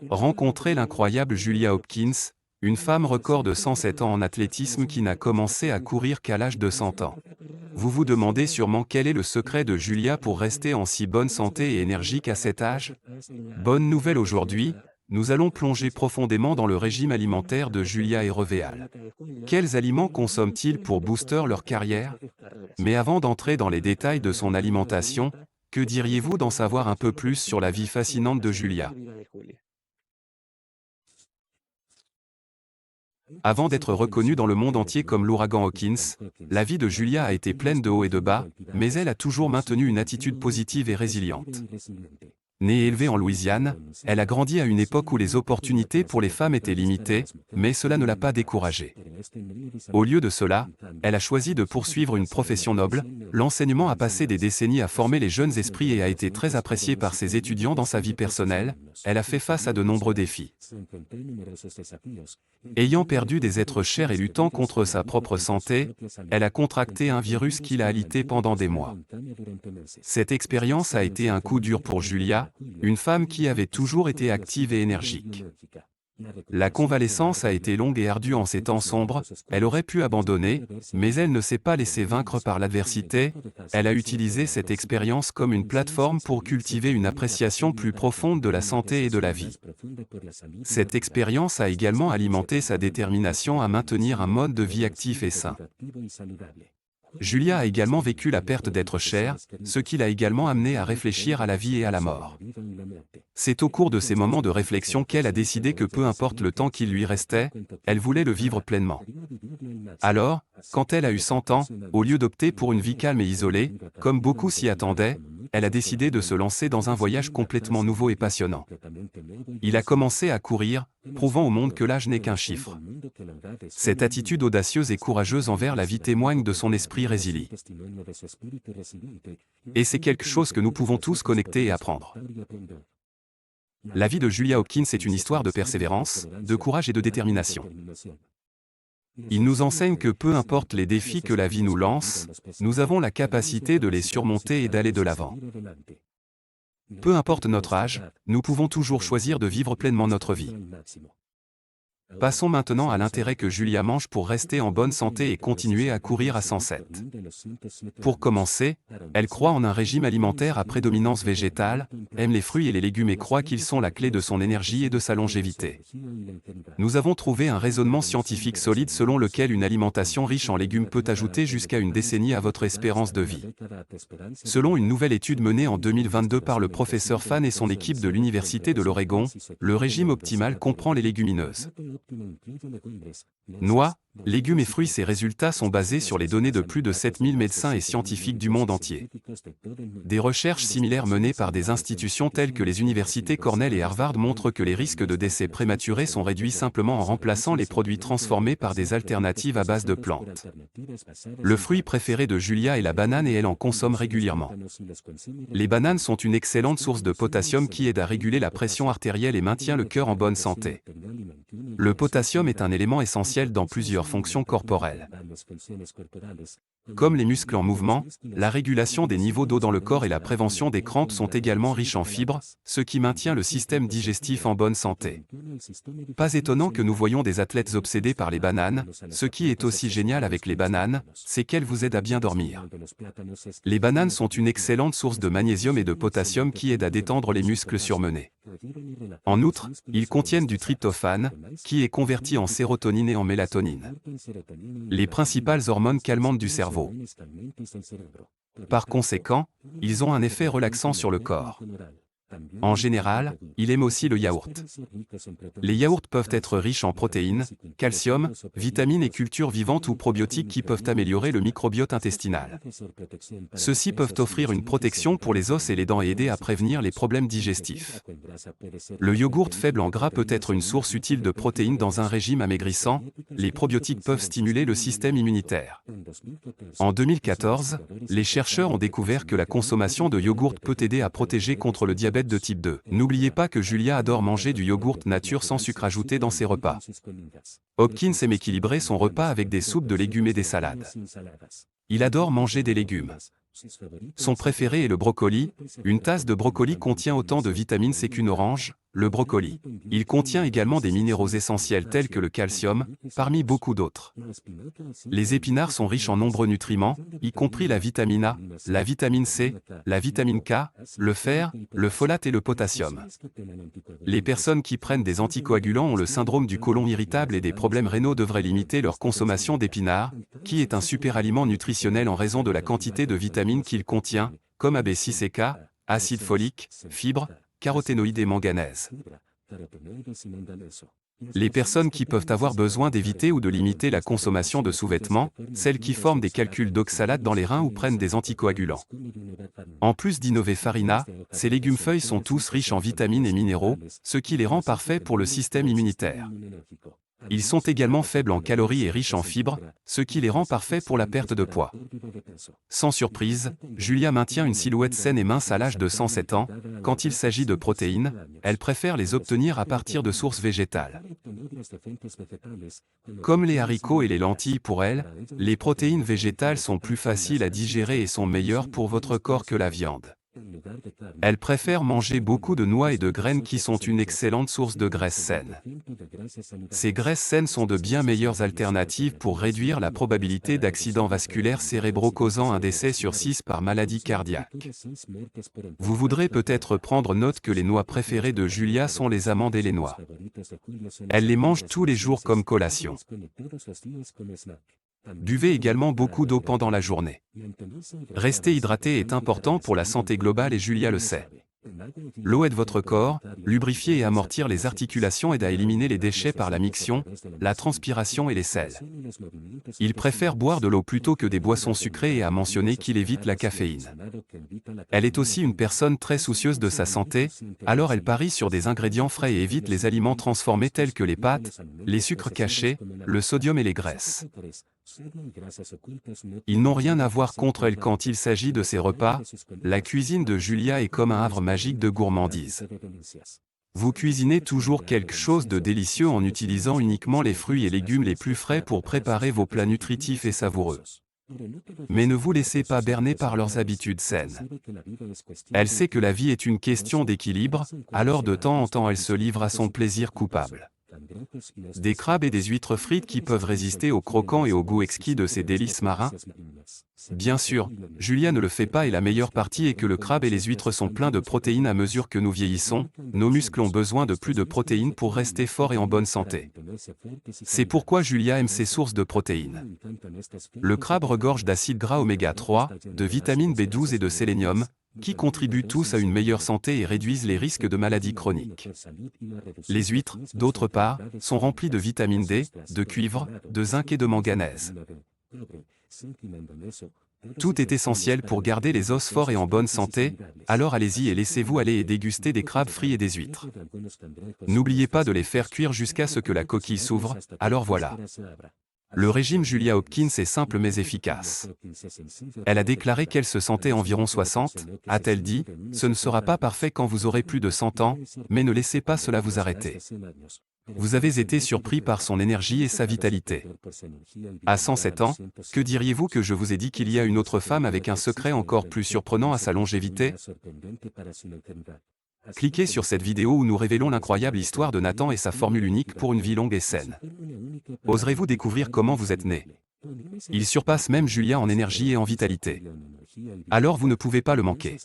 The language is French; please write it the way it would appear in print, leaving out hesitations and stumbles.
Rencontrez l'incroyable Julia Hopkins, une femme record de 107 ans en athlétisme qui n'a commencé à courir qu'à l'âge de 100 ans. Vous vous demandez sûrement quel est le secret de Julia pour rester en si bonne santé et énergique à cet âge? Bonne nouvelle aujourd'hui, nous allons plonger profondément dans le régime alimentaire de Julia et Reveal. Quels aliments consomment-ils pour booster leur carrière? Mais avant d'entrer dans les détails de son alimentation, que diriez-vous d'en savoir un peu plus sur la vie fascinante de Julia? Avant d'être reconnue dans le monde entier comme l'ouragan Hawkins, la vie de Julia a été pleine de hauts et de bas, mais elle a toujours maintenu une attitude positive et résiliente. Née et élevée en Louisiane, elle a grandi à une époque où les opportunités pour les femmes étaient limitées, mais cela ne l'a pas découragée. Au lieu de cela, elle a choisi de poursuivre une profession noble. L'enseignement a passé des décennies à former les jeunes esprits et a été très appréciée par ses étudiants dans sa vie personnelle. Elle a fait face à de nombreux défis. Ayant perdu des êtres chers et luttant contre sa propre santé, elle a contracté un virus qui l'a alité pendant des mois. Cette expérience a été un coup dur pour Julia, une femme qui avait toujours été active et énergique. La convalescence a été longue et ardue en ces temps sombres, elle aurait pu abandonner, mais elle ne s'est pas laissée vaincre par l'adversité, elle a utilisé cette expérience comme une plateforme pour cultiver une appréciation plus profonde de la santé et de la vie. Cette expérience a également alimenté sa détermination à maintenir un mode de vie actif et sain. Julia a également vécu la perte d'êtres chers, ce qui l'a également amené à réfléchir à la vie et à la mort. C'est au cours de ces moments de réflexion qu'elle a décidé que peu importe le temps qui lui restait, elle voulait le vivre pleinement. Alors, quand elle a eu 100 ans, au lieu d'opter pour une vie calme et isolée, comme beaucoup s'y attendaient, elle a décidé de se lancer dans un voyage complètement nouveau et passionnant. Il a commencé à courir, prouvant au monde que l'âge n'est qu'un chiffre. Cette attitude audacieuse et courageuse envers la vie témoigne de son esprit résilient. Et c'est quelque chose que nous pouvons tous connecter et apprendre. La vie de Julia Hopkins est une histoire de persévérance, de courage et de détermination. Il nous enseigne que peu importe les défis que la vie nous lance, nous avons la capacité de les surmonter et d'aller de l'avant. Peu importe notre âge, nous pouvons toujours choisir de vivre pleinement notre vie. Passons maintenant à l'intérêt que Julia mange pour rester en bonne santé et continuer à courir à 107. Pour commencer, elle croit en un régime alimentaire à prédominance végétale, aime les fruits et les légumes et croit qu'ils sont la clé de son énergie et de sa longévité. Nous avons trouvé un raisonnement scientifique solide selon lequel une alimentation riche en légumes peut ajouter jusqu'à une décennie à votre espérance de vie. Selon une nouvelle étude menée en 2022 par le professeur Fan et son équipe de l'Université de l'Oregon, le régime optimal comprend les légumineuses. Noix, légumes et fruits. Ces résultats sont basés sur les données de plus de 7000 médecins et scientifiques du monde entier. Des recherches similaires menées par des institutions telles que les universités Cornell et Harvard montrent que les risques de décès prématurés sont réduits simplement en remplaçant les produits transformés par des alternatives à base de plantes. Le fruit préféré de Julia est la banane et elle en consomme régulièrement. Les bananes sont une excellente source de potassium qui aide à réguler la pression artérielle et maintient le cœur en bonne santé. Le potassium est un élément essentiel dans plusieurs fonctions corporelles. Comme les muscles en mouvement, la régulation des niveaux d'eau dans le corps et la prévention des crampes sont également riches en fibres, ce qui maintient le système digestif en bonne santé. Pas étonnant que nous voyions des athlètes obsédés par les bananes, ce qui est aussi génial avec les bananes, c'est qu'elles vous aident à bien dormir. Les bananes sont une excellente source de magnésium et de potassium qui aident à détendre les muscles surmenés. En outre, ils contiennent du tryptophane, qui est converti en sérotonine et en mélatonine, les principales hormones calmantes du cerveau. Par conséquent, ils ont un effet relaxant sur le corps. En général, il aime aussi le yaourt. Les yaourts peuvent être riches en protéines, calcium, vitamines et cultures vivantes ou probiotiques qui peuvent améliorer le microbiote intestinal. Ceux-ci peuvent offrir une protection pour les os et les dents et aider à prévenir les problèmes digestifs. Le yogourt faible en gras peut être une source utile de protéines dans un régime amaigrissant. Les probiotiques peuvent stimuler le système immunitaire. En 2014, les chercheurs ont découvert que la consommation de yogourt peut aider à protéger contre le diabète de type 2. N'oubliez pas que Julia adore manger du yogourt nature sans sucre ajouté dans ses repas. Hopkins aime équilibrer son repas avec des soupes de légumes et des salades. Il adore manger des légumes. Son préféré est le brocoli. Une tasse de brocoli contient autant de vitamine C qu'une orange. le brocoli. Il contient également des minéraux essentiels tels que le calcium, parmi beaucoup d'autres. Les épinards sont riches en nombreux nutriments, y compris la vitamine A, la vitamine C, la vitamine K, le fer, le folate et le potassium. Les personnes qui prennent des anticoagulants ont le syndrome du côlon irritable et des problèmes rénaux devraient limiter leur consommation d'épinards, qui est un superaliment nutritionnel en raison de la quantité de vitamines qu'il contient, comme AB6 et K, acide folique, fibres, caroténoïdes et manganèse. Les personnes qui peuvent avoir besoin d'éviter ou de limiter la consommation de sous-vêtements, celles qui forment des calculs d'oxalate dans les reins ou prennent des anticoagulants. En plus d'innover Farina, ces légumes-feuilles sont tous riches en vitamines et minéraux, ce qui les rend parfaits pour le système immunitaire. Ils sont également faibles en calories et riches en fibres, ce qui les rend parfaits pour la perte de poids. Sans surprise, Julia maintient une silhouette saine et mince à l'âge de 107 ans. Quand il s'agit de protéines, elle préfère les obtenir à partir de sources végétales. Comme les haricots et les lentilles pour elle, les protéines végétales sont plus faciles à digérer et sont meilleures pour votre corps que la viande. Elle préfère manger beaucoup de noix et de graines qui sont une excellente source de graisses saines. Ces graisses saines sont de bien meilleures alternatives pour réduire la probabilité d'accidents vasculaires cérébraux causant un décès sur 6 par maladie cardiaque. Vous voudrez peut-être prendre note que les noix préférées de Julia sont les amandes et les noix. Elle les mange tous les jours comme collation. Buvez également beaucoup d'eau pendant la journée. Rester hydraté est important pour la santé globale et Julia le sait. L'eau aide votre corps, lubrifier et amortir les articulations aide à éliminer les déchets par la miction, la transpiration et les sels. Il préfère boire de l'eau plutôt que des boissons sucrées et a mentionné qu'il évite la caféine. Elle est aussi une personne très soucieuse de sa santé, alors elle parie sur des ingrédients frais et évite les aliments transformés tels que les pâtes, les sucres cachés, le sodium et les graisses. Ils n'ont rien à voir contre elle quand il s'agit de ses repas. La cuisine de Julia est comme un havre magique de gourmandise. Vous cuisinez toujours quelque chose de délicieux en utilisant uniquement les fruits et légumes les plus frais pour préparer vos plats nutritifs et savoureux. Mais ne vous laissez pas berner par leurs habitudes saines. Elle sait que la vie est une question d'équilibre, alors de temps en temps elle se livre à son plaisir coupable. Des crabes et des huîtres frites qui peuvent résister au croquant et au goût exquis de ces délices marins. Bien sûr, Julia ne le fait pas et la meilleure partie est que le crabe et les huîtres sont pleins de protéines à mesure que nous vieillissons. Nos muscles ont besoin de plus de protéines pour rester forts et en bonne santé. C'est pourquoi Julia aime ces sources de protéines. Le crabe regorge d'acides gras oméga 3, de vitamine B12 et de sélénium, qui contribuent tous à une meilleure santé et réduisent les risques de maladies chroniques. Les huîtres, d'autre part, sont remplies de vitamine D, de cuivre, de zinc et de manganèse. Tout est essentiel pour garder les os forts et en bonne santé, alors allez-y et laissez-vous aller et déguster des crabes frits et des huîtres. N'oubliez pas de les faire cuire jusqu'à ce que la coquille s'ouvre, alors voilà. Le régime Julia Hopkins est simple mais efficace. Elle a déclaré qu'elle se sentait environ 60, a-t-elle dit, ce ne sera pas parfait quand vous aurez plus de 100 ans, mais ne laissez pas cela vous arrêter. Vous avez été surpris par son énergie et sa vitalité. À 107 ans, que diriez-vous que je vous ai dit qu'il y a une autre femme avec un secret encore plus surprenant à sa longévité? Cliquez sur cette vidéo où nous révélons l'incroyable histoire de Nathan et sa formule unique pour une vie longue et saine. Oserez-vous découvrir comment vous êtes né? Il surpasse même Julia en énergie et en vitalité. Alors vous ne pouvez pas le manquer.